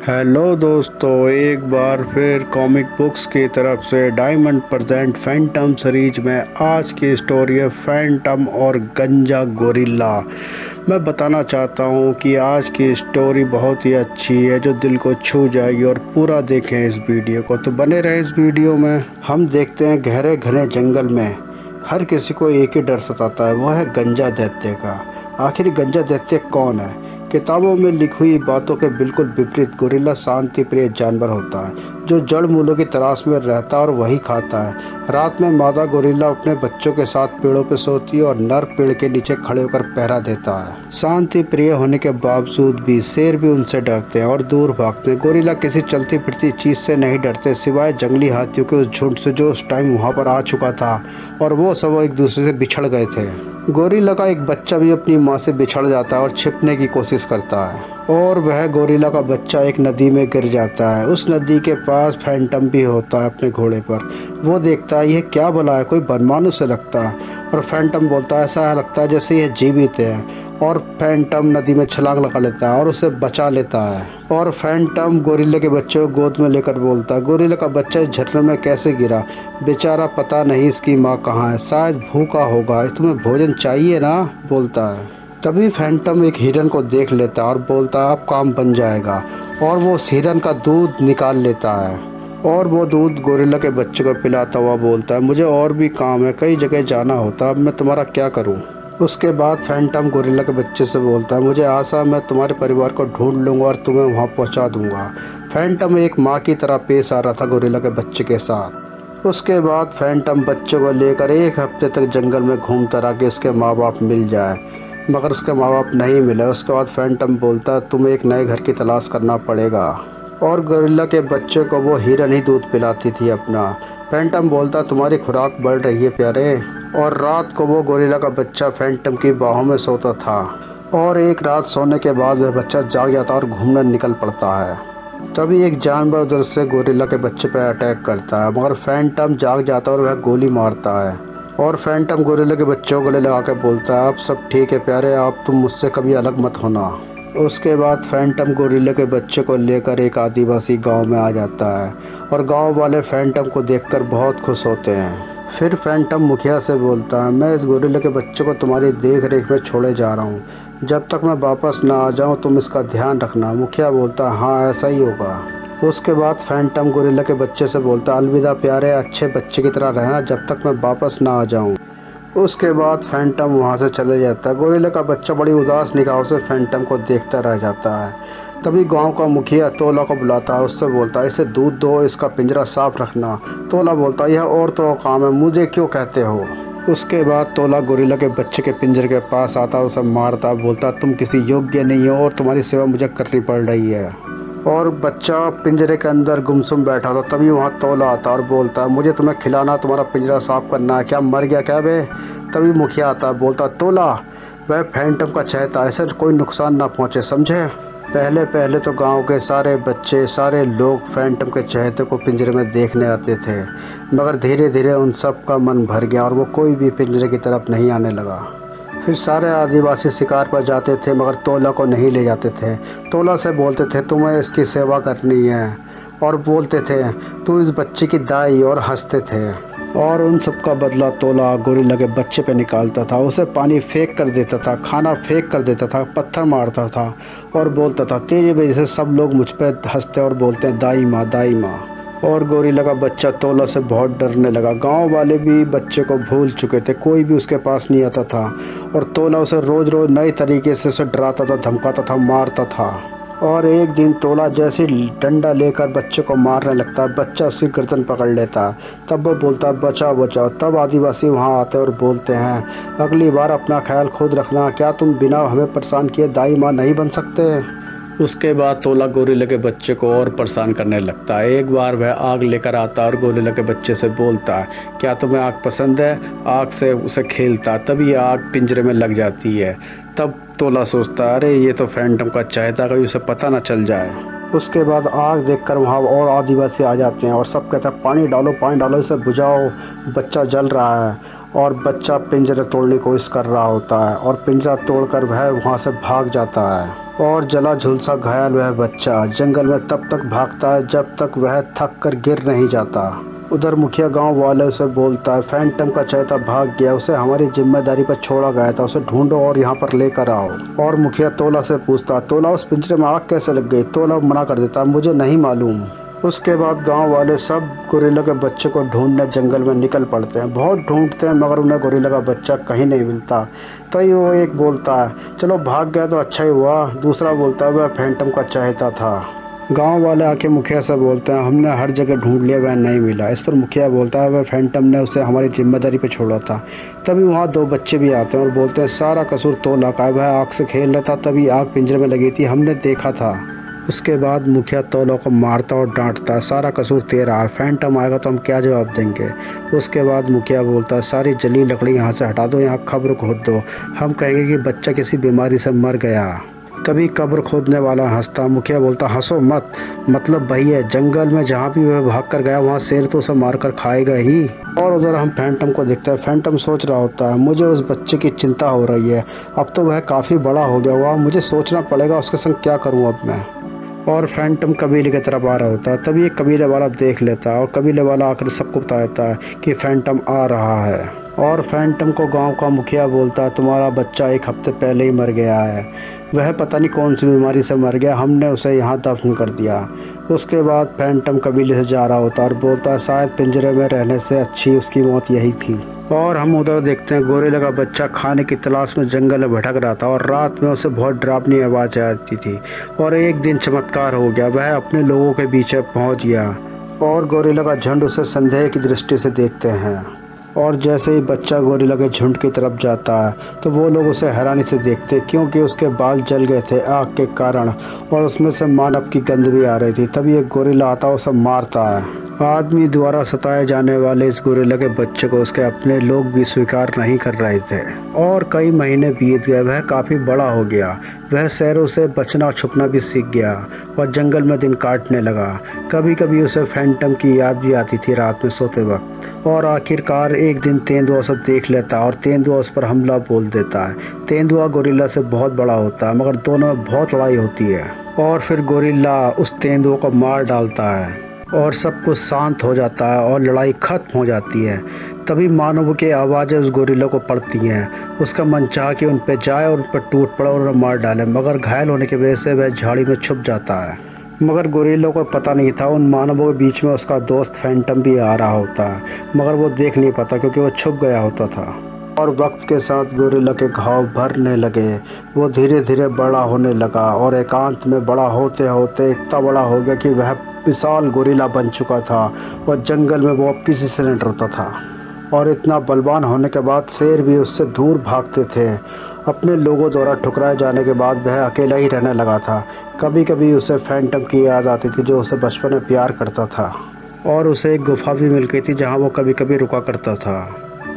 Hello दोस्तों, एक बार फिर कॉमिक बुक्स की तरफ से डायमंड प्रेजेंट फैंटम सीरीज में आज की स्टोरी है फैंटम और गंजा गोरिल्ला। मैं बताना चाहता हूँ कि आज की स्टोरी बहुत ही अच्छी है जो दिल को छू जाएगी, और पूरा देखें इस वीडियो को। तो बने रहे इस वीडियो में। हम देखते हैं गहरे घने जंगल में हर किसी को एक ही डर सताता है, वो है गंजा दैत्य का। आखिर गंजा दैत्य कौन है? किताबों में लिखी हुई बातों के बिल्कुल विपरीत गोरिल्ला शांति प्रिय जानवर होता है जो जड़ मूलों की तलाश में रहता है और वही खाता है। रात में मादा गोरिल्ला अपने बच्चों के साथ पेड़ों पर सोती है और नर पेड़ के नीचे खड़े होकर पहरा देता है। शांति प्रिय होने के बावजूद भी शेर भी उनसे डरते हैं और दूर भागते हैं। गोरिल्ला किसी चलती फिरती चीज से नहीं डरते सिवाय जंगली हाथियों के उस झुंड से जो उस टाइम वहां पर आ चुका था, और वो सब एक दूसरे से बिछड़ गए थे। गोरिल्ला का एक बच्चा भी अपनी माँ से बिछड़ जाता है और छिपने की कोशिश करता है, और वह गोरिल्ला का बच्चा एक नदी में गिर जाता है। उस नदी के पास फैंटम भी होता है अपने घोड़े पर। वो देखता है यह क्या भला है, कोई बनमानुस से लगता है। और फैंटम बोलता है ऐसा लगता है जैसे यह जीवित है। और फैंटम नदी में छलांग लगा लेता है और उसे बचा लेता है। और फैंटम गोरिल्ले के बच्चे को गोद में लेकर बोलता है, गोरिल्ले का बच्चा इस झरने में कैसे गिरा? बेचारा पता नहीं इसकी माँ कहाँ है, शायद भूखा होगा, तुम्हें भोजन चाहिए ना, बोलता है। तभी फैंटम एक हिरन को देख लेता है और बोलता है अब काम बन जाएगा। और वो उस हिरन का दूध निकाल लेता है और वो दूध गोरिल्ला के बच्चे को पिलाता हुआ बोलता है मुझे और भी काम है, कई जगह जाना होता, अब मैं तुम्हारा क्या करूं? उसके बाद फैंटम गोरिल्ला के बच्चे से बोलता है मुझे आशा मैं तुम्हारे परिवार को ढूंढ लूँगा और तुम्हें वहाँ पहुँचा दूँगा। फैंटम एक माँ की तरह पेश आ रहा था गोरिल्ला के बच्चे के साथ। उसके बाद फैंटम बच्चे को लेकर एक हफ्ते तक जंगल में घूमता रहा कि उसके माँ बाप मिल जाए, मगर उसके माँ बाप नहीं मिले। उसके बाद फैंटम बोलता है तुम्हें एक नए घर की तलाश करना पड़ेगा, और गोरिल्ला के बच्चे को वो हिरन ही दूध पिलाती थी अपना। फैंटम बोलता तुम्हारी खुराक बढ़ रही है प्यारे। और रात को वो गोरिल्ला का बच्चा फैंटम की बाहों में सोता था, और एक रात सोने के बाद वह बच्चा जाग जाता और घूमने निकल पड़ता है। तभी एक जानवर उधर से गोरिल्ला के बच्चे पर अटैक करता है, मगर फैंटम जाग जाता है और वह गोली मारता है। और फैंटम गोरिल्ला के बच्चे को गले लगा के बोलता है अब सब ठीक है प्यारे, अब तुम मुझसे कभी अलग मत होना। उसके बाद फैंटम गोरिल्ला के बच्चे को लेकर एक आदिवासी गांव में आ जाता है, और गांव वाले फैंटम को देखकर बहुत खुश होते हैं। फिर फैंटम मुखिया से बोलता है मैं इस गोरिल्ला के बच्चे को तुम्हारी देख रेख में छोड़े जा रहा हूँ, जब तक मैं वापस ना आ जाऊँ तुम इसका ध्यान रखना। मुखिया बोलता है हाँ ऐसा ही होगा। उसके बाद फैंटम गोरिल्ला के बच्चे से बोलता है अलविदा प्यारे, अच्छे बच्चे की तरह रहना जब तक मैं वापस ना आ जाऊँ। उसके बाद फैंटम वहाँ से चले जाता है। गोरिल्ला का बच्चा बड़ी उदास निगाहों से फैंटम को देखता रह जाता है। तभी गांव का मुखिया तोला को बुलाता है, उससे बोलता है इसे दूध दो, इसका पिंजरा साफ रखना। तोला बोलता है यह औरतों का काम है, मुझे क्यों कहते हो? उसके बाद तोला गोरिल्ला के बच्चे के पिंजरे के पास आता और उसे मारता, बोलता तुम किसी योग्य नहीं हो और तुम्हारी सेवा मुझे करनी पड़ रही है। और बच्चा पिंजरे के अंदर गुमसुम बैठा था। तभी वहाँ तोला आता और बोलता है मुझे तुम्हें खिलाना, तुम्हारा पिंजरा साफ करना है, क्या मर गया क्या बे? तभी मुखिया आता है, बोलता तोला वह फैंटम का चहेता है, इसे कोई नुकसान ना पहुँचे, समझे? पहले पहले तो गांव के सारे बच्चे सारे लोग फैंटम के चहेते को पिंजरे में देखने आते थे, मगर धीरे धीरे उन सब का मन भर गया और वो कोई भी पिंजरे की तरफ नहीं आने लगा। फिर सारे आदिवासी शिकार पर जाते थे, मगर तोला को नहीं ले जाते थे। तोला से बोलते थे तुम्हें इसकी सेवा करनी है, और बोलते थे तू इस बच्चे की दाई, और हंसते थे। और उन सब का बदला तोला गोरिल्ला के बच्चे पे निकालता था। उसे पानी फेंक कर देता था, खाना फेंक कर देता था, पत्थर मारता था, और बोलता था तेरी वजह से सब लोग मुझ पर हंसते और बोलते हैं दाई माँ दाई माँ। और गोरिल्ला का बच्चा तोला से बहुत डरने लगा। गांव वाले भी बच्चे को भूल चुके थे, कोई भी उसके पास नहीं आता था, और तोला उसे रोज़ रोज़ नए तरीके से उसे डराता था, धमकाता था, मारता था। और एक दिन तोला जैसे डंडा लेकर बच्चे को मारने लगता है, बच्चा उसकी गर्दन पकड़ लेता है। तब वो बोलता है बचाओ बचाओ। तब आदिवासी वहाँ आते और बोलते हैं अगली बार अपना ख्याल खुद रखना, क्या तुम बिना हमें परेशान किए दाई माँ नहीं बन सकते? उसके बाद तोला गोरिल्ला के बच्चे को और परेशान करने लगता है। एक बार वह आग लेकर आता और गोरिल्ला के बच्चे से बोलता है क्या तुम्हें आग पसंद है? आग से उसे खेलता, तभी आग पिंजरे में लग जाती है। तब तोला सोचता है अरे ये तो फैंटम का चहेता, कभी उसे पता ना चल जाए। उसके बाद आग देखकर वहाँ और आदिवासी आ जाते हैं और सब कहते हैं पानी डालो इसे बुझाओ, बच्चा जल रहा है। और बच्चा पिंजरा तोड़ने की कोशिश कर रहा होता है और पिंजरा तोड़कर वह वहाँ से भाग जाता है और जला झुलसा घायल वह बच्चा जंगल में तब तक भागता है जब तक वह थक कर गिर नहीं जाता। उधर मुखिया गांव वाले से बोलता है, फैंटम का चहेता भाग गया, उसे हमारी जिम्मेदारी पर छोड़ा गया था, उसे ढूंढो और यहाँ पर लेकर आओ। और मुखिया तोला से पूछता, तोला उस पिंजरे में आग कैसे लग गई? तोला मना कर देता, मुझे नहीं मालूम। उसके बाद गांव वाले सब गोरिल्ला के बच्चे को ढूंढने जंगल में निकल पड़ते हैं। बहुत ढूंढते हैं मगर उन्हें गोरिल्ला का बच्चा कहीं नहीं मिलता। तभी वो एक बोलता है, चलो भाग गया तो अच्छा ही हुआ। दूसरा बोलता है, वह फैंटम का चहेता था। गांव वाले आके मुखिया से बोलते हैं, हमने हर जगह ढूंढ लिया, वह नहीं मिला। इस पर मुखिया बोलता है, वह फैंटम ने उसे हमारी जिम्मेदारी पे छोड़ा था। तभी वहाँ दो बच्चे भी आते हैं और बोलते हैं, सारा कसूर तोला का है, वह आग से खेल रहा था, तभी आग पिंजरे में लगी थी, हमने देखा था। उसके बाद मुखिया तोला को मारता और डांटता है, सारा कसूर तेरा है, फैंटम आएगा तो हम क्या जवाब देंगे। उसके बाद मुखिया बोलता है, सारी जली लकड़ी यहाँ से हटा दो, यहाँ कब्र खोद दो, हम कहेंगे कि बच्चा किसी बीमारी से मर गया। तभी कब्र खोदने वाला हंसता। मुखिया बोलता, हंसो मत, मतलब वही है, जंगल में जहाँ भी वह भाग कर गया वहाँ शेर तो उसे मार कर खाएगा ही। और उधर हम फैंटम को देखते हैं। फैंटम सोच रहा होता है, मुझे उस बच्चे की चिंता हो रही है, अब तो वह काफ़ी बड़ा हो गया हुआ, मुझे सोचना पड़ेगा उसके संग क्या करूँ अब मैं। और फैंटम कबीले की तरफ आ रहा होता है। तभी एक कबीले वाला देख लेता है और कबीले वाला आकर सबको बता देता है कि फैंटम आ रहा है। और फैंटम को गांव का मुखिया बोलता है, तुम्हारा बच्चा एक हफ्ते पहले ही मर गया है, वह पता नहीं कौन सी बीमारी से मर गया, हमने उसे यहाँ दफन कर दिया। उसके बाद फैंटम कबीले से जा रहा होता है और बोलता है, शायद पिंजरे में रहने से अच्छी उसकी मौत यही थी। और हम उधर देखते हैं, गोरिल्ला का बच्चा खाने की तलाश में जंगल में भटक रहा था और रात में उसे बहुत डरावनी आवाज़ आती थी। और एक दिन चमत्कार हो गया, वह अपने लोगों के बीच पहुँच गया और गोरिल्ला का झुंड उसे संदेह की दृष्टि से देखते हैं। और जैसे ही बच्चा गोरिल्ला के झुंड की तरफ जाता है तो वो लोग उसे हैरानी से देखते, क्योंकि उसके बाल जल गए थे आग के कारण और उसमें से मानव की गंध भी आ रही थी। तभी एक गोरिल्ला आता है, उसे मारता है। आदमी द्वारा सताए जाने वाले इस गोरिल्ला के बच्चे को उसके अपने लोग भी स्वीकार नहीं कर रहे थे। और कई महीने बीत गए, वह काफ़ी बड़ा हो गया, वह शहरों से बचना और छुपना भी सीख गया और जंगल में दिन काटने लगा। कभी कभी उसे फैंटम की याद भी आती थी रात में सोते वक्त। और आखिरकार एक दिन तेंदुआ उसे देख लेता है और तेंदुआ उस पर हमला बोल देता है। तेंदुआ गोरिल्ला से बहुत बड़ा होता है मगर दोनों में बहुत लड़ाई होती है और फिर गोरिल्ला उस तेंदुआ को मार डालता है और सब कुछ शांत हो जाता है और लड़ाई खत्म हो जाती है। तभी मानव की आवाज़ें उस गोरिल्ला को पड़ती हैं। उसका मन चाह कि उन पर जाए और उन पर टूट पड़े और उन्हें मार डाले, मगर घायल होने की वजह से वह झाड़ी में छुप जाता है। मगर गोरिल्ला को पता नहीं था उन मानवों के बीच में उसका दोस्त फैंटम भी आ रहा होता है, मगर वो देख नहीं पाता क्योंकि वो छुप गया होता था। और वक्त के साथ गोरिल्ला के घाव भरने लगे, वो धीरे धीरे बड़ा होने लगा और एकांत में बड़ा होते होते इतना बड़ा हो गया कि वह विशाल गोरिल्ला बन चुका था और जंगल में वो अब किसी से नहीं डरता था। और इतना बलवान होने के बाद शेर भी उससे दूर भागते थे। अपने लोगों द्वारा ठुकराए जाने के बाद वह अकेला ही रहने लगा था। कभी कभी उसे फैंटम की याद आती थी जो उसे बचपन में प्यार करता था और उसे एक गुफा भी मिल गई थी जहाँ वो कभी कभी रुका करता था।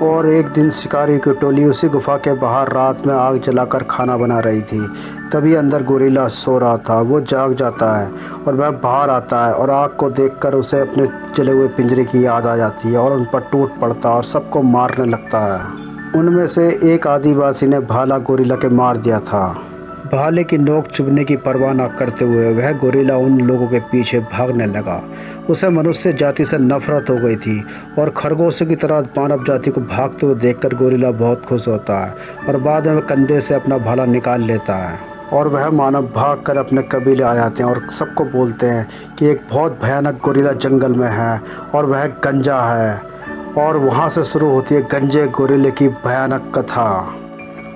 और एक दिन शिकारी की टोली उसी गुफा के बाहर रात में आग जलाकर खाना बना रही थी। तभी अंदर गोरिल्ला सो रहा था, वो जाग जाता है और वह बाहर आता है और आग को देखकर उसे अपने जले हुए पिंजरे की याद आ जाती है और उन पर टूट पड़ता है और सबको मारने लगता है। उनमें से एक आदिवासी ने भाला गोरिल्ला के मार दिया था। भाले की नोक चुभने की परवाह न करते हुए वह गोरिल्ला उन लोगों के पीछे भागने लगा। उसे मनुष्य जाति से नफरत हो गई थी और खरगोशों की तरह मानव जाति को भागते हुए देखकर गोरिल्ला बहुत खुश होता है और बाद में वह कंधे से अपना भाला निकाल लेता है और वह मानव भागकर अपने कबीले आ जाते हैं और सबको बोलते हैं कि एक बहुत भयानक गोरिल्ला जंगल में है और वह गंजा है। और वहाँ से शुरू होती है गंजे गोरिल्ले की भयानक कथा।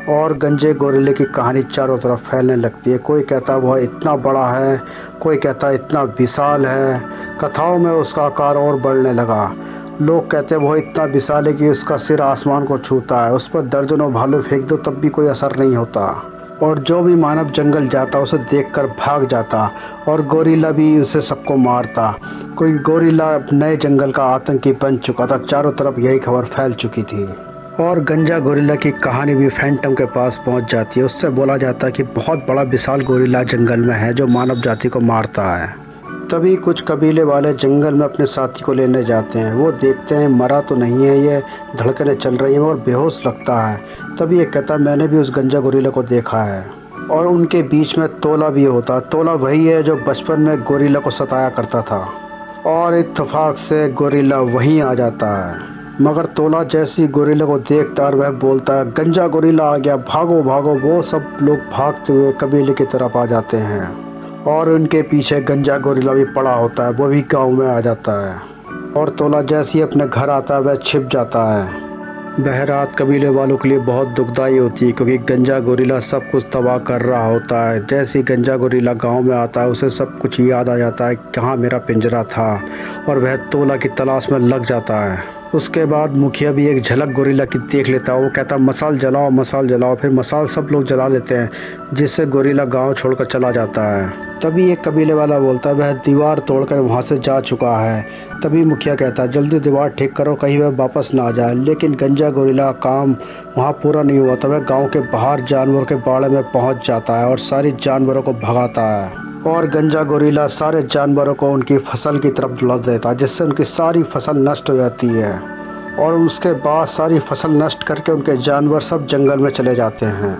और गंजे गोरिल्ले की कहानी चारों तरफ फैलने लगती है। कोई कहता वह इतना बड़ा है, कोई कहता इतना विशाल है। कथाओं में उसका आकार और बढ़ने लगा। लोग कहते वह इतना विशाल है कि उसका सिर आसमान को छूता है, उस पर दर्जनों भालू फेंक दो तब भी कोई असर नहीं होता। और जो भी मानव जंगल जाता उसे देखकर भाग जाता और गोरिल्ला भी उसे सबको मारता। कोई गोरिल्ला नए जंगल का आतंकी बन चुका था। चारों तरफ यही खबर फैल चुकी थी। और गंजा गोरिल्ला की कहानी भी फैंटम के पास पहुंच जाती है। उससे बोला जाता है कि बहुत बड़ा विशाल गोरिल्ला जंगल में है जो मानव जाति को मारता है। तभी कुछ कबीले वाले जंगल में अपने साथी को लेने जाते हैं। वो देखते हैं मरा तो नहीं है, ये धड़कनें चल रही हैं और बेहोश लगता है। तभी ये कहता है मैंने भी उस गंजा गोरिल्ला को देखा है। और उनके बीच में तोला भी होता। तोला वही है जो बचपन में गोरिल्ला को सताया करता था। और इत्तेफाक से गोरिल्ला वहीं आ जाता है। मगर तोला जैसी गोरिल्ला को देखता है वह बोलता है गंजा गोरिल्ला आ गया, भागो भागो। वो सब लोग भागते हुए कबीले की तरफ आ जाते हैं और उनके पीछे गंजा गोरिल्ला भी पड़ा होता है। वो भी गांव में आ जाता है और तोला जैसे ही अपने घर आता है वह छिप जाता है। वह रात कबीले वालों के लिए बहुत दुखदाई होती है क्योंकि गंजा गोरिल्ला सब कुछ तबाह कर रहा होता है। जैसे ही गंजा गोरिल्ला गांव में आता है उसे सब कुछ याद आ जाता है कहाँ मेरा पिंजरा था और वह तोला की तलाश में लग जाता है। उसके बाद मुखिया भी एक झलक गोरिल्ला की देख लेता है। वो कहता है मसाल जलाओ मसाल जलाओ। फिर मसाल सब लोग जला लेते हैं जिससे गोरिल्ला गांव छोड़कर चला जाता है। तभी एक कबीले वाला बोलता है वह दीवार तोड़कर वहां से जा चुका है। तभी मुखिया कहता है जल्दी दीवार ठीक करो कहीं वह वापस ना आ जाए। लेकिन गंजा गोरिल्ला काम वहां पूरा नहीं हुआ। तब वह गाँव के बाहर जानवरों के बाड़े में पहुँच जाता है और सारी जानवरों को भगाता है। और गंजा गोरिल्ला सारे जानवरों को उनकी फसल की तरफ लद देता है जिससे उनकी सारी फसल नष्ट हो जाती है। और उसके बाद सारी फसल नष्ट करके उनके जानवर सब जंगल में चले जाते हैं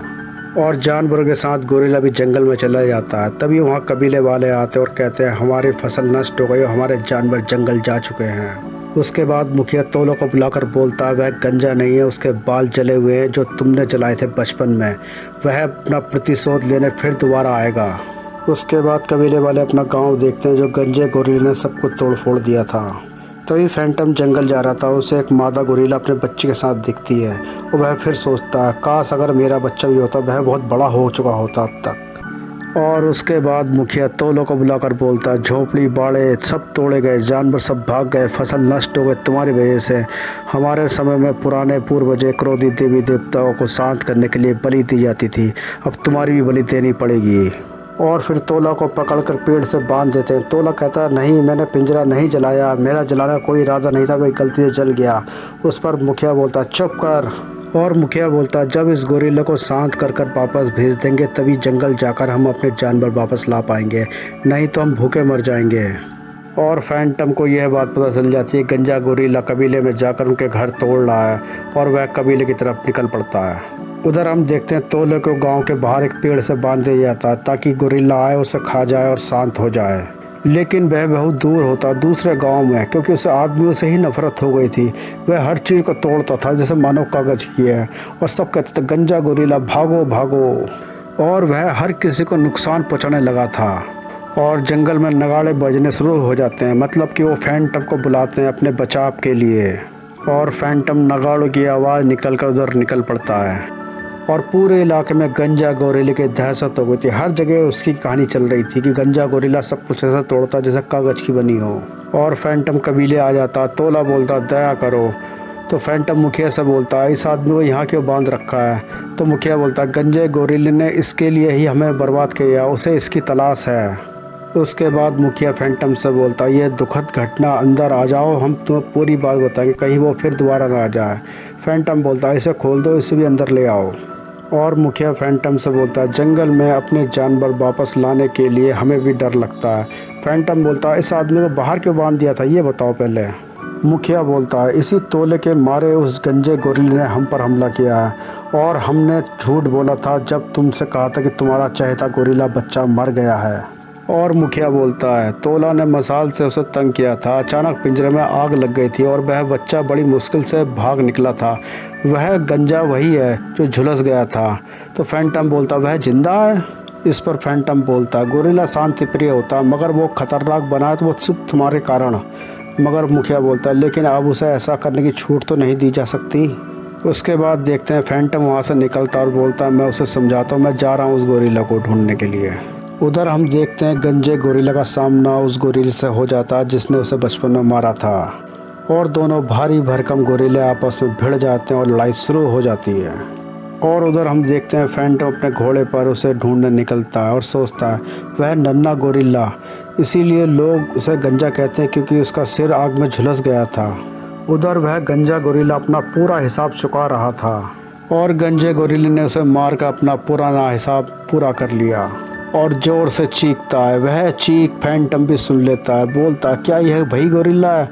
और जानवरों के साथ गोरिल्ला भी जंगल में चला जाता है। तभी वहाँ कबीले वाले आते और कहते हैं हमारी फसल नष्ट हो गई और हमारे जानवर जंगल जा चुके हैं। उसके बाद मुखिया तोलो को बुलाकर बोलता है वह गंजा नहीं है, उसके बाल जले हुए हैं जो तुमने जलाए थे बचपन में। वह अपना प्रतिशोध लेने फिर दोबारा आएगा। उसके बाद कबीले वाले अपना गांव देखते हैं जो गंजे गोरिल्ले ने सब कुछ तोड़ फोड़ दिया था। तभी फैंटम जंगल जा रहा था। उसे एक मादा गोरिल्ला अपने बच्चे के साथ दिखती है और वह फिर सोचता है काश अगर मेरा बच्चा भी होता, वह बहुत बड़ा हो चुका होता अब तक। और उसके बाद मुखिया तोलो को बुलाकर बोलता है झोपड़ी बाड़े सब तोड़े गए, जानवर सब भाग गए, फसल नष्ट हो गए तुम्हारी वजह से। हमारे समय में पुराने पूर्वज क्रोधी देवी देवताओं को शांत करने के लिए बलि दी जाती थी, अब तुम्हारी भी बलि देनी पड़ेगी। और फिर तोला को पकड़कर पेड़ से बांध देते हैं। तोला कहता है नहीं मैंने पिंजरा नहीं जलाया, मेरा जलाने का कोई इरादा नहीं था, कोई गलती से जल गया। उस पर मुखिया बोलता है चुप कर। और मुखिया बोलता है जब इस गोरिल्ला को शांत कर कर वापस भेज देंगे तभी जंगल जाकर हम अपने जानवर वापस ला पाएंगे, नहीं तो हम भूखे मर जाएंगे। और फैंटम को यह बात पता चल जाती है गंजा गोरिल्ला कबीले में जाकर उनके घर तोड़ रहा है और वह कबीले की तरफ निकल पड़ता है। उधर हम देखते हैं तोले को गांव के बाहर एक पेड़ से बांध दिया जाता है ताकि गोरिल्ला आए उसे खा जाए और शांत हो जाए। लेकिन वह बहुत दूर होता दूसरे गांव में क्योंकि उसे आदमियों से ही नफरत हो गई थी। वह हर चीज़ को तोड़ता था जैसे मानो कागज की है और सब कहते थे गंजा गोरिल्ला भागो भागो। और वह हर किसी को नुकसान पहुंचाने लगा था। और जंगल में नगाड़े बजने शुरू हो जाते हैं, मतलब कि वो फैंटम को बुलाते हैं अपने बचाव के लिए। और फैंटम नगाड़ों की आवाज़ निकल कर उधर निकल पड़ता है और पूरे इलाके में गंजा गोरिल्ले की दहशत हो गई थी। हर जगह उसकी कहानी चल रही थी कि गंजा गोरिल्ला सब कुछ ऐसा तोड़ता जैसे कागज की बनी हो। और फैंटम कबीले आ जाता। तोला बोलता दया करो। तो फैंटम मुखिया से बोलता है इस आदमी को यहाँ क्यों बांध रखा है। तो मुखिया बोलता है गंजे गोरिल्ले ने इसके लिए ही हमें बर्बाद किया, उसे इसकी तलाश है। उसके बाद मुखिया फैंटम से बोलता है ये दुखद घटना, अंदर आ जाओ हम तुम्हें पूरी बात बताएंगे कहीं वो फिर दोबारा ना आ जाए। फैंटम बोलता है इसे खोल दो, इसे भी अंदर ले आओ। और मुखिया फैंटम से बोलता है जंगल में अपने जानवर वापस लाने के लिए हमें भी डर लगता है। फैंटम बोलता है इस आदमी को बाहर क्यों बांध दिया था ये बताओ पहले। मुखिया बोलता है इसी तोले के मारे उस गंजे गोरिल्ले ने हम पर हमला किया है और हमने झूठ बोला था जब तुमसे कहा था कि तुम्हारा चहेता गोरिल्ला बच्चा मर गया है। और मुखिया बोलता है तोला ने मसाल से उसे तंग किया था, अचानक पिंजरे में आग लग गई थी और वह बच्चा बड़ी मुश्किल से भाग निकला था। वह गंजा वही है जो झुलस गया था। तो फैंटम बोलता वह जिंदा है। इस पर फैंटम बोलता गोरिल्ला शांति प्रिय होता मगर वो खतरनाक बना है तो वो सिर्फ तुम्हारे कारण। मगर मुखिया बोलता लेकिन अब उसे ऐसा करने की छूट तो नहीं दी जा सकती। उसके बाद देखते हैं फैंटम वहाँ से निकलता और बोलता मैं उसे समझाता हूँ, मैं जा रहा हूँ उस गोरिल्ला को ढूंढने के लिए। उधर हम देखते हैं गंजे गोरिल्ला का सामना उस गोरिल्ले से हो जाता है जिसने उसे बचपन में मारा था और दोनों भारी भरकम गोरिल्ले आपस में भिड़ जाते हैं और लड़ाई शुरू हो जाती है। और उधर हम देखते हैं फैंटम अपने घोड़े पर उसे ढूंढने निकलता है और सोचता है वह नन्हा गोरिल्ला, इसीलिए लोग उसे गंजा कहते हैं क्योंकि उसका सिर आग में झुलस गया था। उधर वह गंजा गोरिल्ला अपना पूरा हिसाब चुका रहा था और गंजे गोरिल्ले ने उसे मार कर अपना पुराना हिसाब पूरा कर लिया। और ज़ोर से चीखता है। वह चीख फैंटम भी सुन लेता है। बोलता है, क्या यह वही गोरिल्ला है?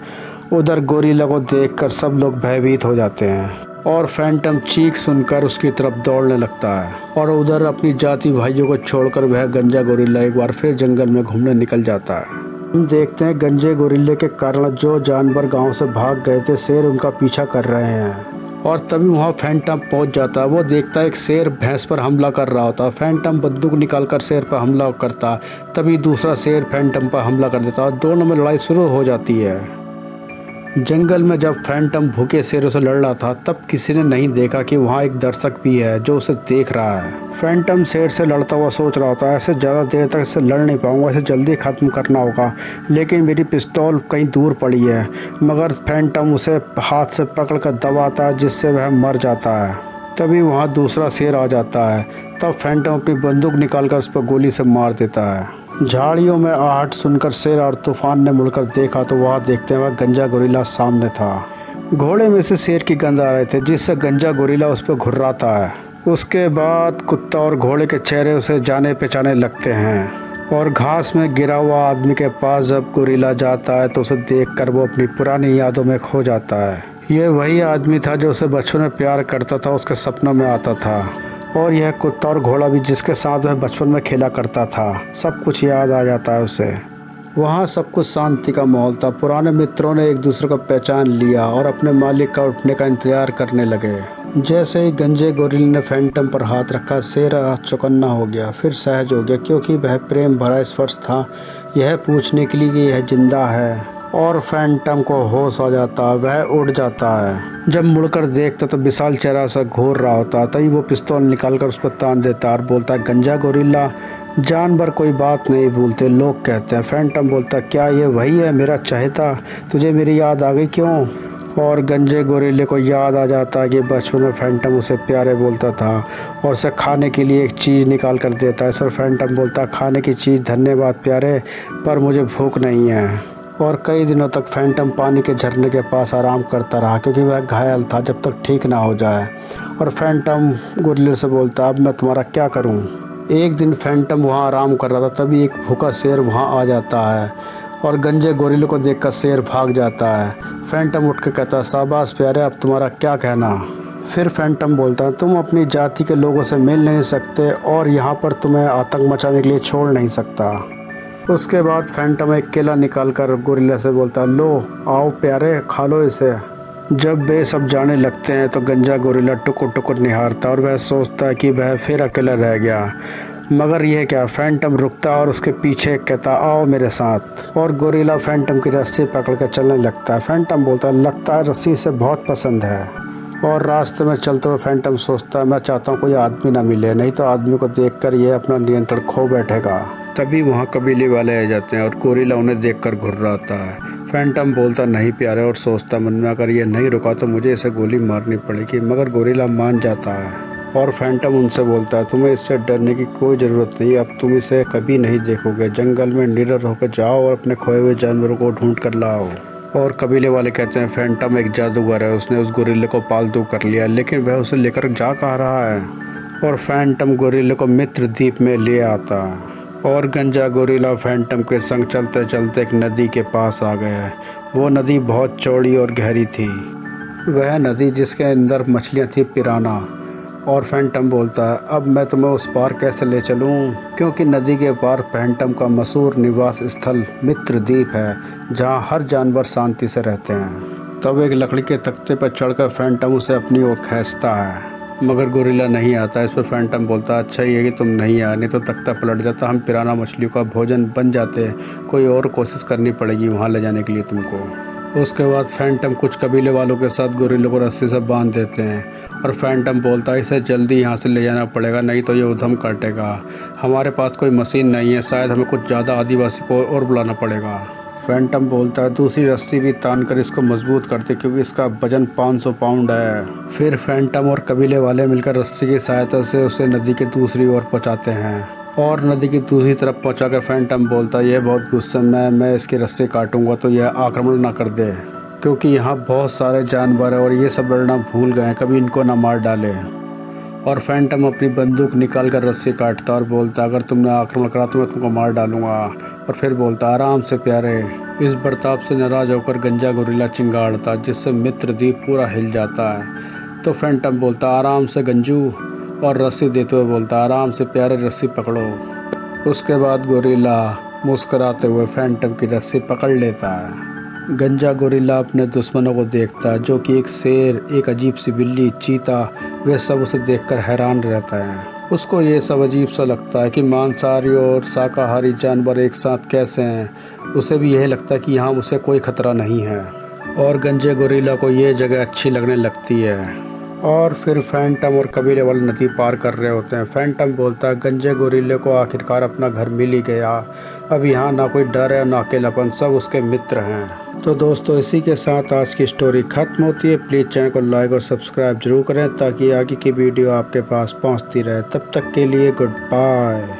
उधर गोरिल्ला को देखकर सब लोग भयभीत हो जाते हैं और फैंटम चीख सुनकर उसकी तरफ दौड़ने लगता है। और उधर अपनी जाति भाइयों को छोड़कर वह गंजा गोरिल्ला एक बार फिर जंगल में घूमने निकल जाता है। हम देखते हैं गंजे गोरिल्ले के कारण जो जानवर गांव से भाग गए थे, शेर उनका पीछा कर रहे हैं। और तभी वहाँ फैंटम पहुँच जाता है। वो देखता है एक शेर भैंस पर हमला कर रहा होता है। फैंटम बंदूक निकालकर शेर पर हमला करता। तभी दूसरा शेर फैंटम पर हमला कर देता है और दोनों में लड़ाई शुरू हो जाती है। जंगल में जब फैंटम भूखे शेरों से लड़ रहा था, तब किसी ने नहीं देखा कि वहाँ एक दर्शक भी है जो उसे देख रहा है। फैंटम शेर से लड़ता हुआ सोच रहा होता है, ऐसे ज़्यादा देर तक इससे लड़ नहीं पाऊंगा, इसे जल्दी ख़त्म करना होगा, लेकिन मेरी पिस्तौल कहीं दूर पड़ी है। मगर फैंटम उसे हाथ से पकड़ कर दबाता है, जिससे वह मर जाता है। तभी वहाँ दूसरा शेर आ जाता है। तब फैंटम अपनी बंदूक निकालकर उस पर गोली से मार देता है। झाड़ियों में आहट सुनकर शेर और तूफान ने मुड़कर देखा तो वहाँ देखते हैं वह गंजा गोरिल्ला सामने था। घोड़े में से शेर की गंध आ रहे थे, जिससे गंजा गोरिल्ला उस पर घुर्राता है। उसके बाद कुत्ता और घोड़े के चेहरे उसे जाने पहचाने लगते हैं। और घास में गिरा हुआ आदमी के पास जब गोरिल्ला जाता है तो उसे देखकर वो अपनी पुरानी यादों में खो जाता है। ये वही आदमी था जो उसे बचपन में प्यार करता था, उसके सपनों में आता था। और यह कुत्ता और घोड़ा भी जिसके साथ वह बचपन में खेला करता था, सब कुछ याद आ जाता है उसे। वहाँ सब कुछ शांति का माहौल था। पुराने मित्रों ने एक दूसरे को पहचान लिया और अपने मालिक का उठने का इंतजार करने लगे। जैसे ही गंजे गोरिल्ले ने फैंटम पर हाथ रखा, शेर चौकन्ना हो गया, फिर सहज हो गया, क्योंकि वह प्रेम भरा स्पर्श था, यह पूछने के लिए कि यह जिंदा है। और फैंटम को होश आ जाता है, वह उड़ जाता है। जब मुड़कर देखता तो विशाल चेहरा सा घूर रहा होता। तभी वो पिस्तौल निकालकर उस पर तान देता और बोलता है, गंजा गोरिल्ला, जानवर कोई बात नहीं भूलते, लोग कहते हैं। फैंटम बोलता, क्या ये वही है मेरा चहेता? तुझे मेरी याद आ गई क्यों? और गंजे गोरिल्ले को याद आ जाता है कि बचपन में फैंटम उसे प्यारे बोलता था और उसे खाने के लिए एक चीज़ निकाल कर देता है। सर फैंटम बोलता, खाने की चीज़ धन्यवाद प्यारे, पर मुझे भूख नहीं है। और कई दिनों तक फैंटम पानी के झरने के पास आराम करता रहा, क्योंकि वह घायल था, जब तक ठीक ना हो जाए। और फैंटम गोरिल्ले से बोलता, अब मैं तुम्हारा क्या करूं? एक दिन फैंटम वहां आराम कर रहा था, तभी एक भूखा शेर वहां आ जाता है और गंजे गोरिल्ले को देखकर शेर भाग जाता है। फैंटम उठ के कहता, शाबाश प्यारे, अब तुम्हारा क्या कहना? फिर फैंटम बोलता है, तुम अपनी जाति के लोगों से मिल नहीं सकते और यहाँ पर तुम्हें आतंक मचाने के लिए छोड़ नहीं सकता। उसके बाद फैंटम एक केला निकालकर गोरिल्ला से बोलता, लो आओ प्यारे, खा लो इसे। जब वे सब जाने लगते हैं तो गंजा गोरिल्ला टुकुर टुकुर निहारता और वह सोचता है कि वह फिर अकेला रह गया। मगर यह क्या, फैंटम रुकता और उसके पीछे कहता, आओ मेरे साथ। और गोरिल्ला फैंटम की रस्सी पकड़कर चलने लगता है। फैंटम बोलता है, लगता है रस्सी से बहुत पसंद है। और रास्ते में चलते हुए फैंटम सोचता है, मैं चाहता हूँ कोई आदमी ना मिले, नहीं तो आदमी को देखकर यह अपना नियंत्रण खो बैठेगा। तभी वहाँ कबीले वाले आ जाते हैं और गोरिल्ला उन्हें देखकर घुर्राता है। फैंटम बोलता, नहीं प्यारे, और सोचता मन में, अगर ये नहीं रुका तो मुझे इसे गोली मारनी पड़ेगी। मगर गोरिल्ला मान जाता है और फैंटम उनसे बोलता है, तुम्हें इससे डरने की कोई ज़रूरत नहीं, अब तुम इसे कभी नहीं देखोगे। जंगल में निडर होकर जाओ और अपने खोए हुए जानवरों को ढूंढ कर लाओ। और कबीले वाले कहते हैं, फैंटम एक जादूगर है, उसने उस गोरिल्ले को पालतू कर लिया, लेकिन वह उसे लेकर जा कहाँ रहा है? और फैंटम गोरिल्ले को मित्र द्वीप में ले आता है। और गंजा गोरिल्ला फैंटम के संग चलते चलते एक नदी के पास आ गया। वो नदी बहुत चौड़ी और गहरी थी, वह नदी जिसके अंदर मछलियाँ थी पिराना। और फैंटम बोलता है, अब मैं तुम्हें उस पार कैसे ले चलूं? क्योंकि नदी के पार फैंटम का मशहूर निवास स्थल मित्र द्वीप है, जहाँ हर जानवर शांति से रहते हैं। तब एक लकड़ी के तख्ते पर चढ़कर फैंटम उसे अपनी ओर खींचता है, मगर गोरिल्ला नहीं आता। इस पर फैंटम बोलता, अच्छा ये कि तुम नहीं आए, नहीं तो तख्ता पलट जाता, हम पिराना मछलियों का भोजन बन जाते। कोई और कोशिश करनी पड़ेगी वहाँ ले जाने के लिए तुमको। उसके बाद फैंटम कुछ कबीले वालों के साथ गोरिल्ले को रस्सी से बांध देते हैं और फैंटम बोलता है, इसे जल्दी यहाँ से ले जाना पड़ेगा, नहीं तो ये उधम काटेगा। हमारे पास कोई मशीन नहीं है, शायद हमें कुछ ज़्यादा आदिवासी को और बुलाना पड़ेगा। फैंटम बोलता है, दूसरी रस्सी भी तान कर इसको मजबूत करते, क्योंकि इसका वजन 500 पाउंड है। फिर फैंटम और कबीले वाले मिलकर रस्सी की सहायता से उसे नदी के दूसरी ओर पहुंचाते हैं। और नदी की दूसरी तरफ पहुंचाकर फैंटम बोलता है, यह बहुत गुस्से में, मैं इसकी रस्सी काटूंगा तो यह आक्रमण ना कर दे, क्योंकि यहाँ बहुत सारे जानवर हैं और ये सब लड़ना भूल गए हैं, कभी इनको ना मार डाले। और फैंटम अपनी बंदूक निकाल कर रस्सी काटता और बोलता, अगर तुमने आक्रमण करा तो मैं तुमको मार डालूंगा। और फिर बोलता, आराम से प्यारे। इस बर्ताव से नाराज होकर गंजा गोरिल्ला चिंगाड़ता, जिससे मित्रद्वीप पूरा हिल जाता है। तो फैंटम बोलता, आराम से गंजू, और रस्सी देते हुए बोलता, आराम से प्यारे, रस्सी पकड़ो। उसके बाद गोरिल्ला मुस्कुराते हुए फैंटम की रस्सी पकड़ लेता है। गंजा गोरिल्ला अपने दुश्मनों को देखता है, जो कि एक शेर, एक अजीब सी बिल्ली, चीता, वे सब उसे देखकर हैरान रहता है। उसको ये सब अजीब सा लगता है कि मांसाहारी और शाकाहारी जानवर एक साथ कैसे हैं। उसे भी यह लगता है कि यहाँ उसे कोई खतरा नहीं है, और गंजे गोरिल्ला को ये जगह अच्छी लगने लगती है। और फिर फैंटम और कबीले वाले नदी पार कर रहे होते हैं। फैंटम बोलता है, गंजे गोरिल्ले को आखिरकार अपना घर मिल ही गया। अब यहाँ ना कोई डर है ना अकेलापन, सब उसके मित्र हैं। तो दोस्तों, इसी के साथ आज की स्टोरी ख़त्म होती है। प्लीज़ चैनल को लाइक और सब्सक्राइब जरूर करें, ताकि आगे की वीडियो आपके पास पहुँचती रहे। तब तक के लिए गुड बाय।